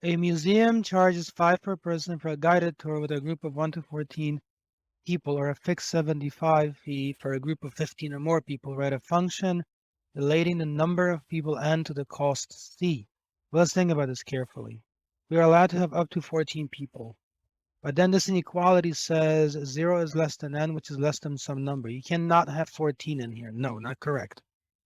A museum charges 5 per person for a guided tour with a group of 1 to 14 people, or a fixed 75 fee for a group of 15 or more people. Write a function relating the number of people n to the cost c. Well, let's think about this carefully. We are allowed to have up to 14 people. But then this inequality says 0 is less than n, which is less than some number. You cannot have 14 in here. No, not correct.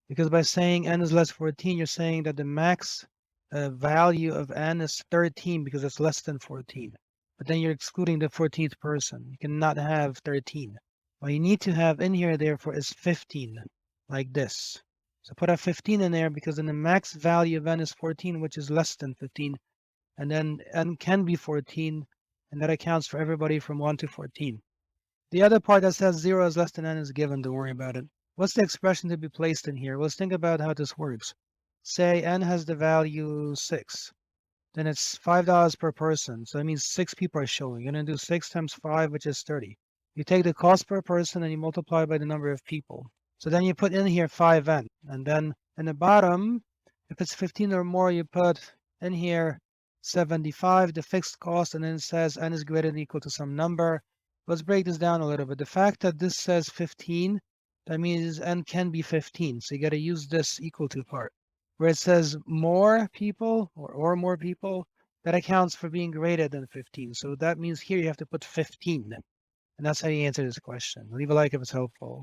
Because by saying n is less 14, you're saying that the max value of n is 13 because it's less than 14. But then you're excluding the 14th person. You cannot have 13. What you need to have in here, therefore, is 15, like this. So put a 15 in there because then the max value of n is 14, which is less than 15. And then n can be 14, and that accounts for everybody from 1 to 14. The other part that says 0 is less than n is given, don't worry about it. What's the expression to be placed in here? Let's think about how this works. Say n has the value 6. Then it's $5 per person. So that means 6 people are showing. You're going to do 6 times 5, which is 30. You take the cost per person and you multiply by the number of people. So then you put in here 5n. And then in the bottom, if it's 15 or more, you put in here 75, the fixed cost, and then it says n is greater than or equal to some number. Let's break this down a little bit. The fact that this says 15, that means n can be 15. So you got to use this equal to part. Where it says more people or more people, that accounts for being greater than 15. So that means here you have to put 15. And that's how you answer this question. Leave a like if it's helpful.